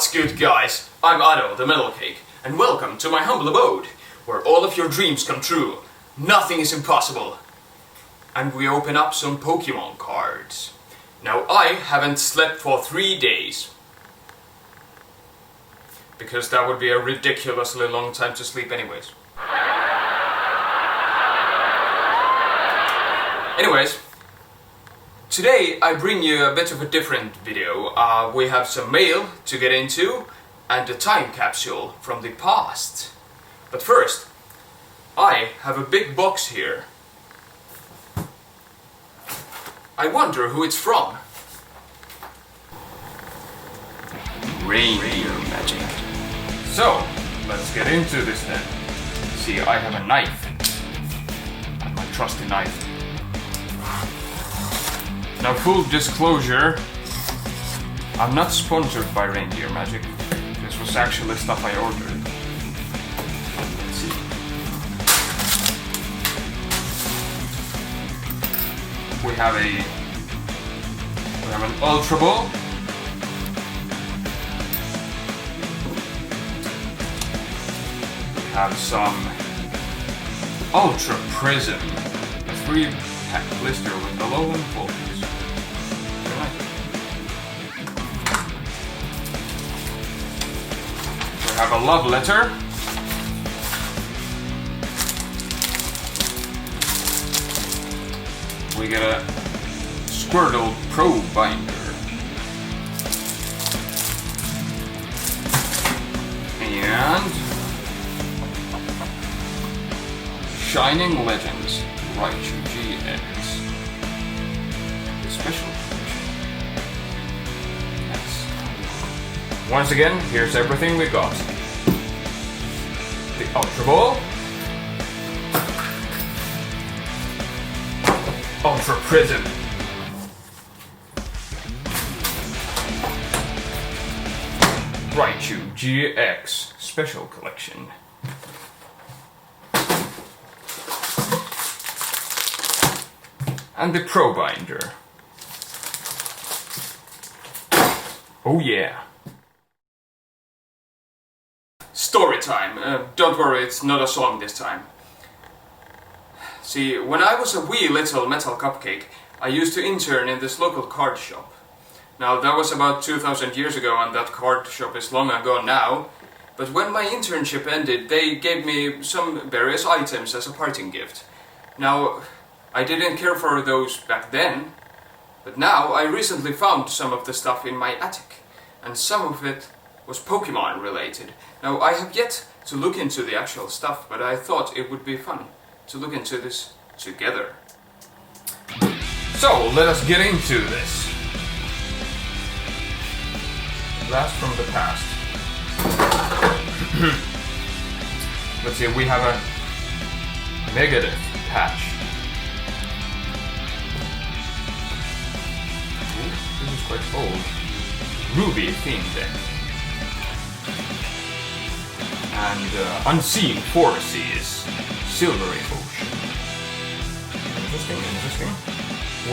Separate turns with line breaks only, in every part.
What's good, guys? I'm Otto, the Metal Cake, and welcome to my humble abode, where all of your dreams come true. Nothing is impossible. And we open up some Pokémon cards. Now, I haven't slept for 3 days. Because that would be a ridiculously long time to sleep anyways. Anyways, today I bring you a bit of a different video. We have some mail to get into and a time capsule from the past. But first, I have a big box here. I wonder who it's from. Reindeer magic. So, let's get into this then. See, I have a knife. My trusty knife. Now, full disclosure, I'm not sponsored by Reindeer Magic. This was actually stuff I ordered. Let's see. We have an Ultra Ball. We have some Ultra Prism, a 3-pack blister with the low voltage. We have a love letter. We get a Squirtle Pro binder. And Shining Legends Raichu GX. The special edition. Yes. Once again, here's everything we got. The Ultra Ball. Ultra Prism. Raichu GX Special Collection. And the Pro binder. Oh yeah. Story time. Don't worry, it's not a song this time. See, when I was a wee little metal cupcake, I used to intern in this local card shop. Now, that was about 2000 years ago, and that card shop is long ago now. But when my internship ended, they gave me some various items as a parting gift. Now, I didn't care for those back then, but now I recently found some of the stuff in my attic, and some of it was Pokémon related. Now, I have yet to look into the actual stuff, but I thought it would be fun to look into this together. So, let us get into this. Blast from the past. Let's see, we have a Megadeth patch. Ooh, this is quite old. Ruby theme deck. And Unseen Forces, Silvery Ocean. Interesting.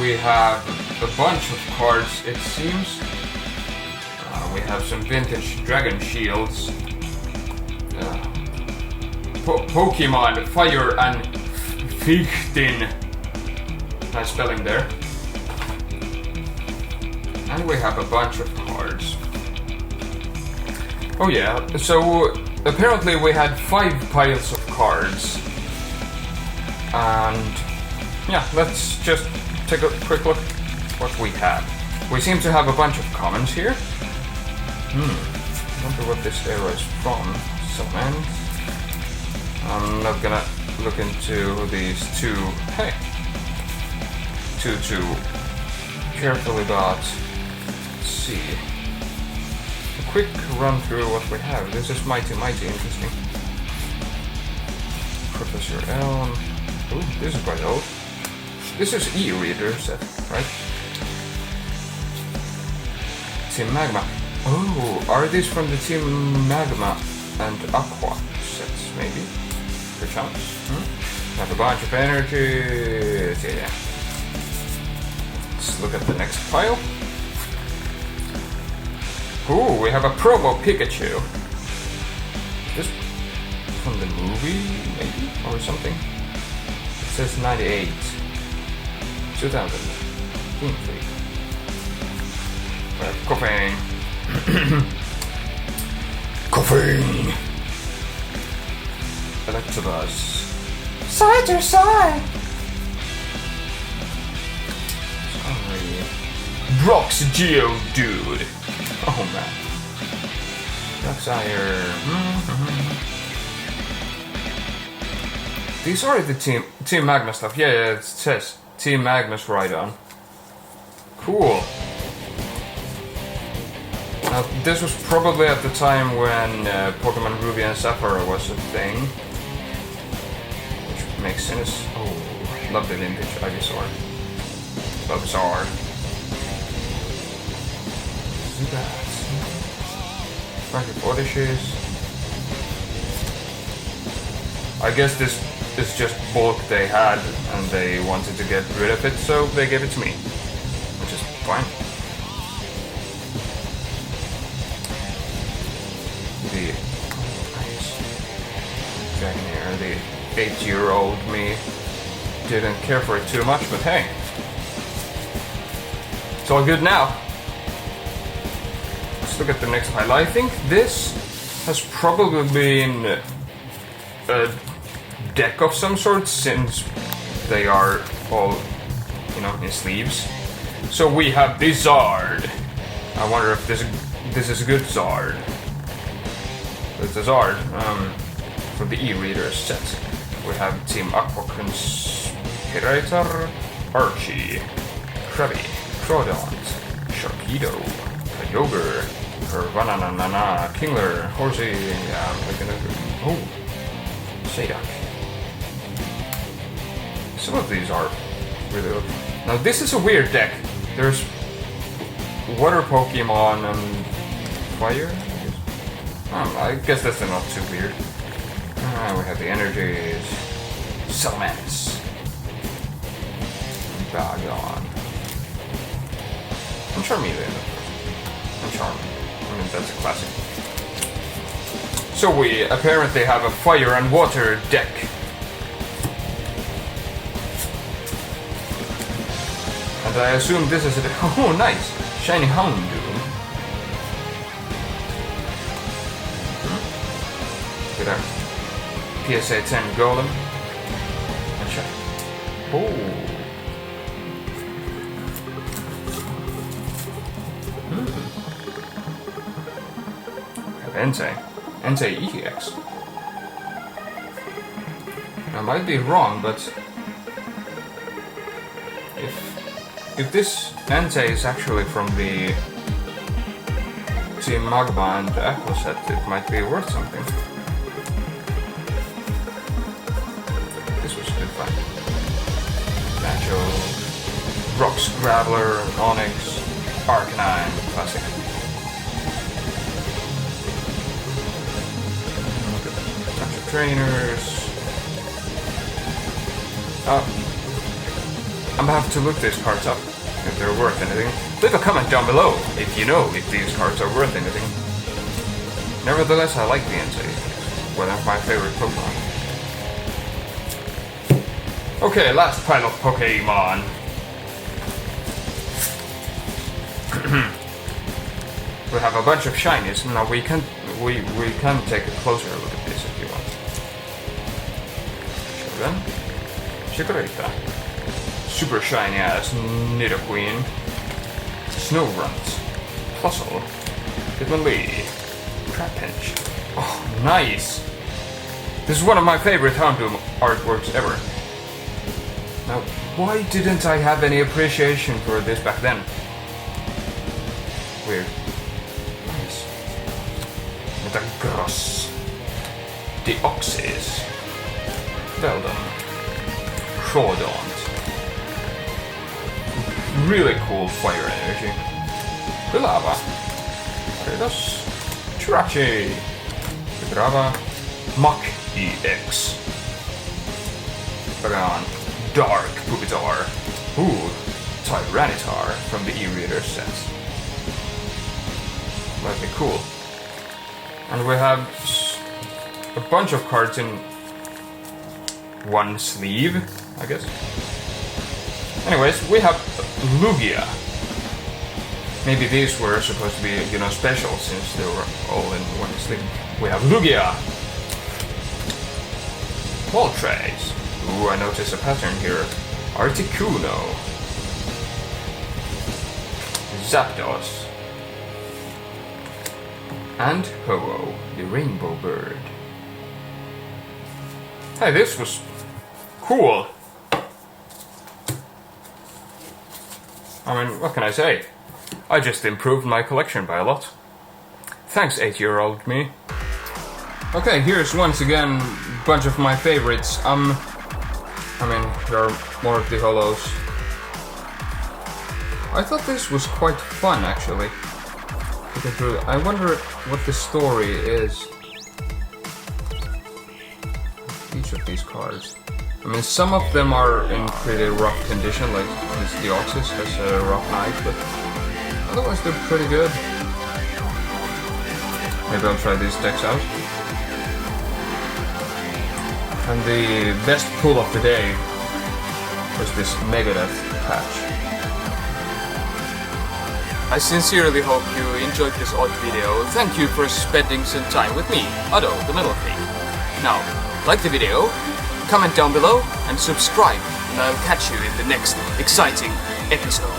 We have a bunch of cards, it seems. We have some vintage Dragon Shields. Pokemon Fire and Fichtin. Nice spelling there. And we have a bunch of cards. Oh yeah, so apparently we had 5 piles of cards. And yeah, let's just take a quick look at what we have. We seem to have a bunch of commons here. I wonder what this era is from. Cement. I'm not gonna look into these two. Hey! Too carefully, but let's see. A quick run through what we have. This is mighty interesting. Professor Elm. Ooh, this is quite old. This is e-reader set, right? Team Magma. Oh, are these from the Team Magma and Aqua sets, maybe? Perchance. Have a bunch of energies. Yeah. Let's look at the next pile. Ooh, we have a promo Pikachu. This from the movie, maybe? Or something? It says 98. 2000. Coughing. Coughing. Electabuzz. Side to side. Sorry. Brock's Geodude. Oh man. Darkseid. These are the Team Magma stuff. Yeah, it says Team Magma's right on. Cool. Now, this was probably at the time when Pokemon Ruby and Sapphire was a thing. Which makes sense. Oh, love the vintage Ivysaur. Bulbasaur. Zubat. Frankie Ordishes. I guess this is just bulk they had and they wanted to get rid of it, so they gave it to me. Which is fine. The Dragonair, the 8-year-old me didn't care for it too much, but hey. It's all good now. Let's look at the next pile. I think this has probably been a deck of some sort since they are all, you know, in sleeves. So we have the Zard. I wonder if this is a good Zard. It's a Zard from the e-reader set. We have Team Aqua Conspirator, Archie, Krabby, Crawdont, Sharpedo, Kyogre, Hervananana, Kingler, Horsey, Sadak. Some of these are really good. Now this is a weird deck. There's water Pokemon and fire. I guess that's not too weird. We have the energies. Salamence. Bagon. And Charmeleon. And Charm. I mean, that's a classic. So we apparently have a fire and water deck. And I assume this is a... Oh, nice! Shiny Houndoom. Look at that. PSA 10 Golem. And shiny. Oh. Entei. Entei EX. I might be wrong, but if this Entei is actually from the Team Magma and Aqua set, it might be worth something. This was good fun. Nacho, Brock's Graveler, Onyx, Arcanine, classic. Trainers. I'm gonna have to look these cards up if they're worth anything. Leave a comment down below if you know if these cards are worth anything. Nevertheless, I like the Entei. It's one of my favorite Pokemon. Okay, last pile of Pokemon. We have a bunch of shinies. Now we can take a closer look at this if you want. Shogun, Chikorita, super shiny ass Nidoqueen, Snowrunt, Puzzle, Hitmonlee, Trapinch. Oh, nice! This is one of my favorite Houndoom artworks ever. Now, why didn't I have any appreciation for this back then? Weird. Nice. Metagross, Deoxys, Beldum, Crawdont. Really cool fire energy. Pilava, Aridos, Chirachi, Vibrava, Mach EX. Bagon, Dark Pupitar. Ooh, Tyranitar from the e-reader set. slightly cool. And we have a bunch of cards in one sleeve, I guess. Anyways, we have Lugia. Maybe these were supposed to be, you know, special since they were all in one sleeve. We have Lugia. Moltres. Ooh, I notice a pattern here. Articuno. Zapdos. And Ho-Oh, the rainbow bird. Hey, this was cool. I mean, what can I say? I just improved my collection by a lot. Thanks, 8-year-old me. Okay, here's once again a bunch of my favorites. I mean, there are more of the holos. I thought this was quite fun, actually. I wonder what the story is. Each of these cards. I mean, some of them are in pretty rough condition, like this Deoxys has a rough night, but otherwise they're pretty good. Maybe I'll try these decks out. And the best pull of the day was this Megadeth patch. I sincerely hope you enjoyed this odd video. Thank you for spending some time with me, Otto, the Metal King. Now, like the video, comment down below, and subscribe, and I'll catch you in the next exciting episode.